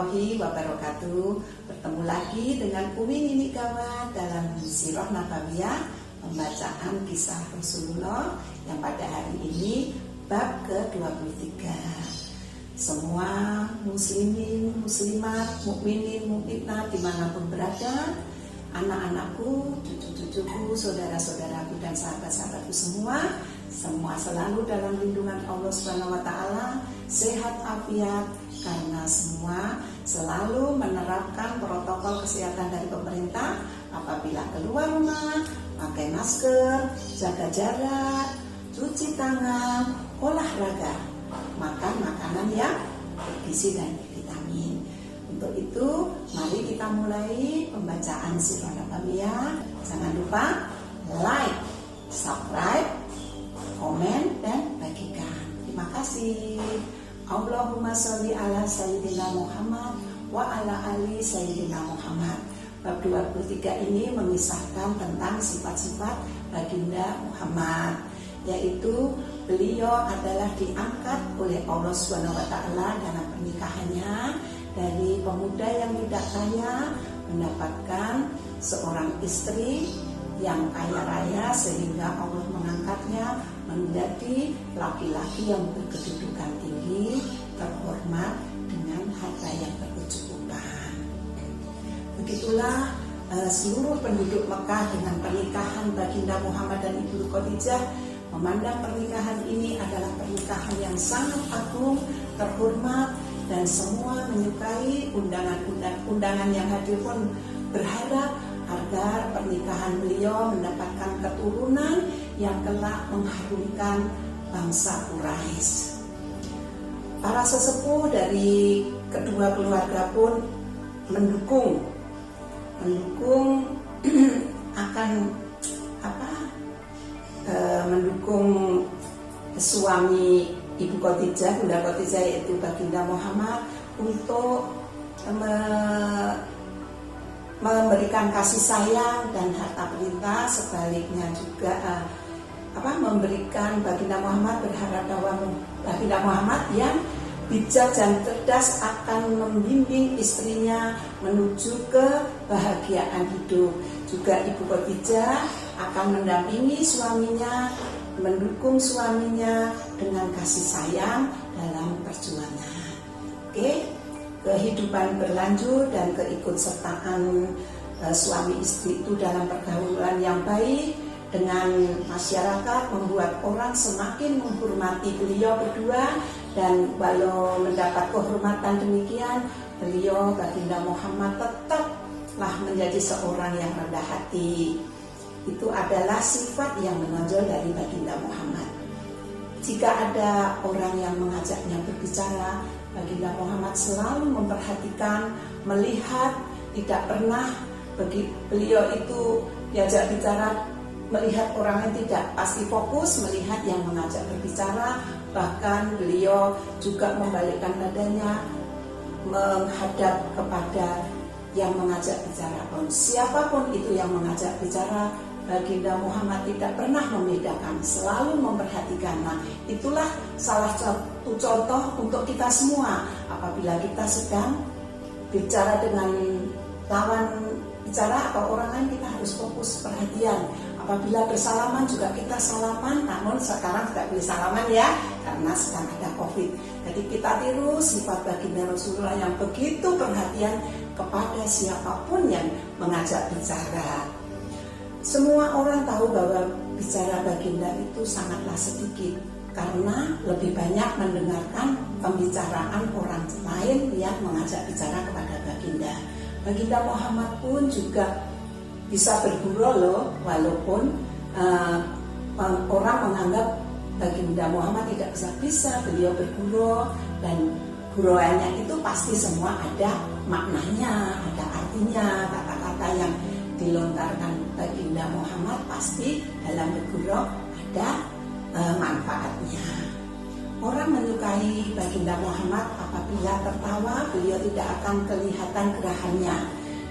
warahmatullahi wabarakatuh. Bertemu lagi dengan Umi Nini Gawat dalam Sirah Nabawiyah, pembacaan kisah Rasulullah yang pada hari ini bab ke-23. Semua muslimin, muslimat, mukminin, mukminat dimanapun berada, anak-anakku, cucu-cucuku, saudara-saudaraku dan sahabat-sahabatku semua selalu dalam lindungan Allah Subhanahu wa taala, sehat afiat, karena semua selalu menerapkan protokol kesehatan dari pemerintah. Apabila keluar rumah, pakai masker, jaga jarak, cuci tangan, olahraga, makan makanan yang bergizi dan vitamin. Untuk itu, mari kita mulai pembacaan Sirah Nabawiyah. Jangan lupa like, subscribe, komen, dan bagikan. Terima kasih. Allahumma sholli ala Sayyidina Muhammad wa ala ali Sayyidina Muhammad. Bab 23 ini mengisahkan tentang sifat-sifat baginda Muhammad, yaitu beliau adalah diangkat oleh Allah Subhanahu wa taala dalam pernikahannya dari pemuda yang tidak kaya, mendapatkan seorang istri yang kaya raya, sehingga Allah mengangkatnya menjadi laki-laki yang berkedudukan tinggi, terhormat dengan harta yang berkecukupan. Begitulah seluruh penduduk Mekah dengan pernikahan baginda Muhammad dan Ibu Khadijah memandang pernikahan ini adalah pernikahan yang sangat agung, terhormat, dan semua menyukai. Undangan yang hadir pun berharap agar pernikahan beliau mendapatkan keturunan yang kelak mengharumkan bangsa Quraisy. Para sesepuh dari kedua keluarga pun mendukung mendukung suami Ibu Khadijah, Bunda Khadijah, yaitu baginda Muhammad, untuk memberikan kasih sayang dan harta perintah. Sebaliknya juga memberikan baginda Muhammad, berharap bahwa baginda Muhammad yang bijak dan cerdas akan membimbing istrinya menuju kebahagiaan hidup. Juga Ibu Khadijah akan mendampingi suaminya, mendukung suaminya dengan kasih sayang dalam perjuangan. Kehidupan berlanjut dan keikutsertaan suami istri itu dalam pergaulan yang baik dengan masyarakat membuat orang semakin menghormati beliau berdua. Dan walau mendapat kehormatan demikian, beliau baginda Muhammad tetaplah menjadi seorang yang rendah hati. Itu adalah sifat yang menonjol dari baginda Muhammad. Jika ada orang yang mengajaknya berbicara, baginda Muhammad selalu memperhatikan, melihat, tidak pernah beliau itu diajak bicara melihat orang yang tidak, pasti fokus melihat yang mengajak berbicara. Bahkan beliau juga membalikkan badannya menghadap kepada yang mengajak bicara pun. Siapapun itu yang mengajak bicara, baginda Muhammad tidak pernah membedakan, selalu memperhatikan. Nah, itulah salah satu contoh untuk kita semua. Apabila kita sedang bicara dengan lawan bicara atau orang lain, kita harus fokus perhatian. Apabila bersalaman juga kita salaman, namun sekarang tidak boleh salaman ya, karena sedang ada COVID. Jadi kita tiru sifat baginda Rasulullah yang begitu perhatian kepada siapapun yang mengajak bicara. Semua orang tahu bahwa bicara baginda itu sangatlah sedikit, karena lebih banyak mendengarkan pembicaraan orang lain yang mengajak bicara kepada baginda. Baginda Muhammad pun juga bisa bergurau loh, walaupun orang menganggap baginda Muhammad tidak bisa beliau bergurau, dan gurauannya itu pasti semua ada maknanya, ada artinya. Kata-kata yang dilontarkan baginda Muhammad pasti dalam bergurau ada manfaatnya. Orang menyukai baginda Muhammad apabila tertawa, beliau tidak akan kelihatan gerahannya,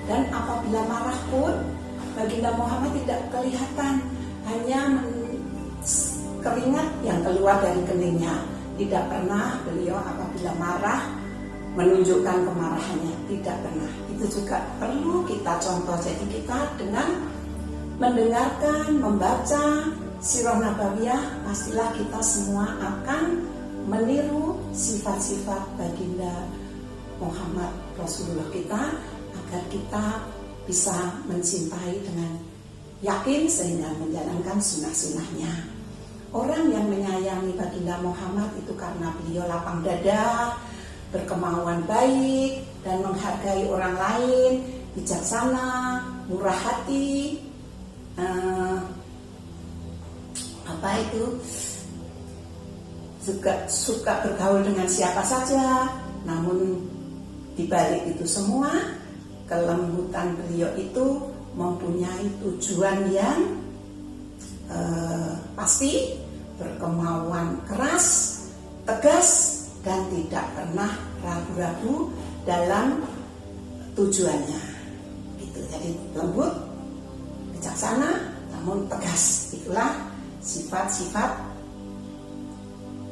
dan apabila marah pun baginda Muhammad tidak kelihatan, hanya keringat yang keluar dari keningnya. Tidak pernah beliau apabila marah menunjukkan kemarahannya, tidak pernah. Itu juga perlu kita contoh. Jadi kita dengan mendengarkan, membaca Sirah Nabawiyah, pastilah kita semua akan meniru sifat-sifat baginda Muhammad Rasulullah kita, agar kita bisa mencintai dengan yakin sehingga menjalankan sunnah-sunnahnya. Orang yang menyayangi baginda Muhammad itu karena beliau lapang dada, berkemauan baik, dan menghargai orang lain, bijaksana, murah hati, suka bergaul dengan siapa saja. Namun di balik itu semua, kelembutan beliau itu mempunyai tujuan yang pasti, berkemauan keras, tegas, dan tidak pernah ragu-ragu dalam tujuannya. Gitu. Jadi lembut, bijaksana, namun tegas. Itulah sifat-sifat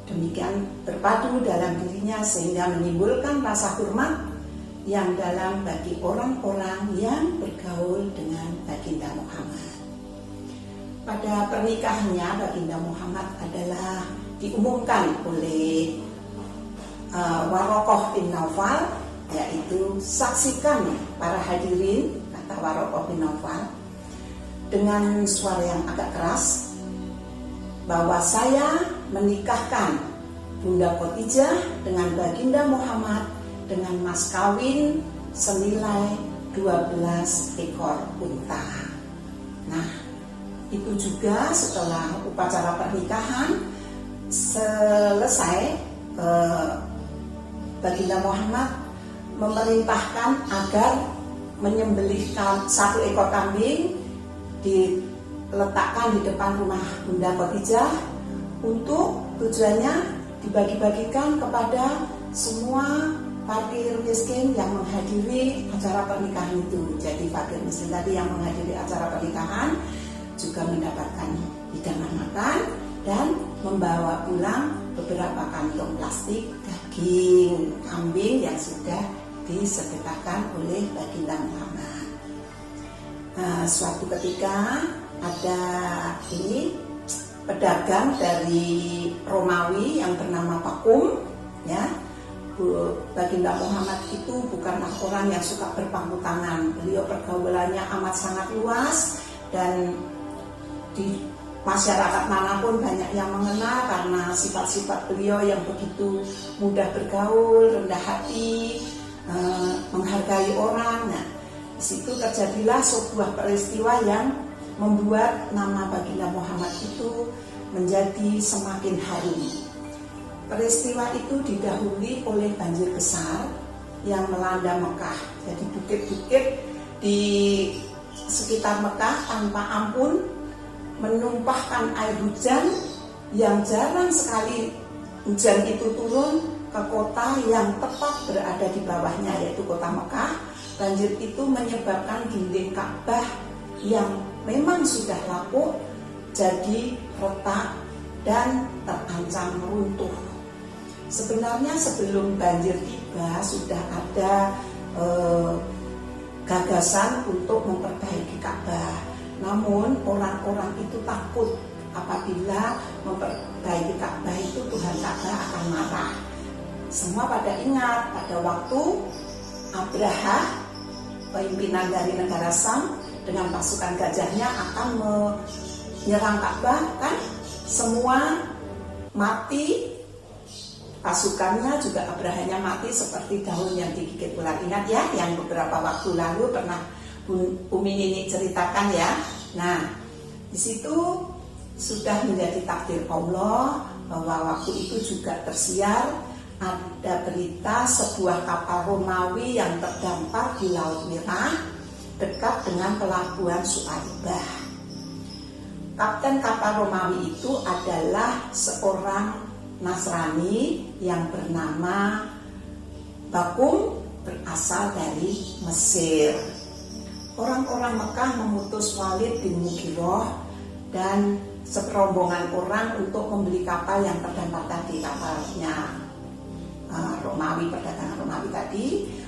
demikian berpadu dalam dirinya sehingga menimbulkan rasa hormat yang dalam bagi orang-orang yang bergaul dengan baginda Muhammad. Pada pernikahannya baginda Muhammad adalah diumumkan oleh Waraqah bin Naufal, yaitu saksikan para hadirin, kata Waraqah bin Naufal dengan suara yang agak keras, bahwa saya menikahkan Bunda Khadijah dengan baginda Muhammad dengan mas kawin senilai 12 ekor unta. Nah, itu juga setelah upacara pernikahan selesai, baginda Muhammad memerintahkan agar menyembelihkan 1 ekor kambing, diletakkan di depan rumah Bunda Khadijah untuk tujuannya dibagi-bagikan kepada semua fakir miskin yang menghadiri acara pernikahan itu. Jadi fakir miskin tadi yang menghadiri acara pernikahan juga mendapatkan hidangan makan dan membawa pulang beberapa kantong plastik daging kambing yang sudah disedekahkan oleh baginda Muhammad. Suatu ketika ada pedagang dari Romawi yang bernama Bakum, ya. Baginda Muhammad itu bukanlah orang yang suka berpangku tangan. Beliau pergaulannya amat sangat luas dan di masyarakat manapun banyak yang mengenal karena sifat-sifat beliau yang begitu mudah bergaul, rendah hati, menghargai orang. Nah, di situ terjadilah sebuah peristiwa yang membuat nama baginda Muhammad itu menjadi semakin harum. Peristiwa itu didahului oleh banjir besar yang melanda Mekah. Jadi bukit-bukit di sekitar Mekah tanpa ampun menumpahkan air hujan yang jarang sekali hujan itu turun ke kota yang tepat berada di bawahnya, yaitu kota Mekah. Banjir itu menyebabkan dinding Ka'bah yang memang sudah lapuk jadi retak dan terancam runtuh. Sebenarnya sebelum banjir tiba sudah ada gagasan untuk memperbaiki Ka'bah. Namun orang-orang itu takut apabila memperbaiki Ka'bah itu Tuhan Ka'bah akan marah. Semua pada ingat pada waktu Abraha, pimpinan dari negara Sam, dengan pasukan gajahnya akan menyerang Ka'bah, kan semua mati, pasukannya juga Abrahanya mati seperti daun yang digigit ular. Ingat ya, yang beberapa waktu lalu pernah Umi Nini ceritakan ya. Nah, di situ sudah menjadi takdir Allah bahwa waktu itu juga tersiar ada berita sebuah kapal Romawi yang terdampar di Laut Merah dekat dengan pelabuhan Su'aibah. Kapten kapal Romawi itu adalah seorang Nasrani yang bernama Bakum, berasal dari Mesir. Orang-orang Mekah memutus Walid bin Mughirah dan serombongan orang untuk membeli kapal yang terdampar tadi, kapalnya Romawi, perdagangan Romawi tadi,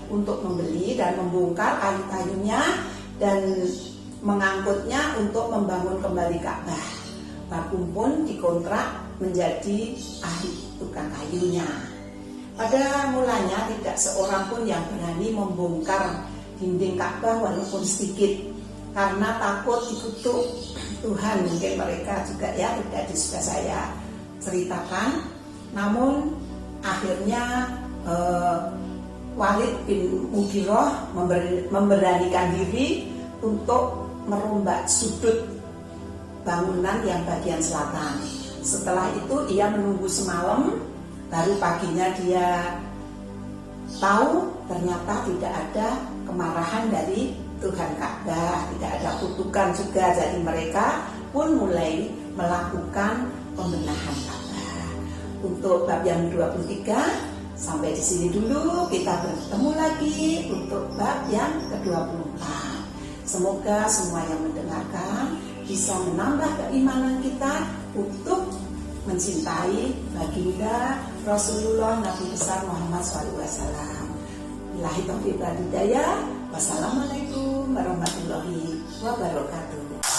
untuk membeli dan membongkar kayu-kayunya dan mengangkutnya untuk membangun kembali Ka'bah. Bagum pun dikontrak menjadi ahli tukang kayunya. Pada mulanya tidak seorang pun yang berani membongkar dinding Ka'bah walaupun sedikit, karena takut dikutuk Tuhan. Mungkin mereka juga ya, tadi sudah saya ceritakan. Namun akhirnya Walid bin Mughirah memberanikan diri untuk merombak sudut bangunan yang bagian selatan. Setelah itu ia menunggu semalam, baru paginya dia tahu ternyata tidak ada kemarahan dari Tuhan Ka'bah, tidak ada kutukan juga. Jadi mereka pun mulai melakukan pembenahan Ka'bah. Untuk bab yang 23 sampai di sini dulu, kita bertemu lagi untuk bab yang ke-24. Semoga semua yang mendengarkan bisa menambah keimanan kita untuk mencintai baginda Rasulullah Nabi besar Muhammad SAW. Billahi taufiq wal hidayah. Wassalamualaikum warahmatullahi wabarakatuh.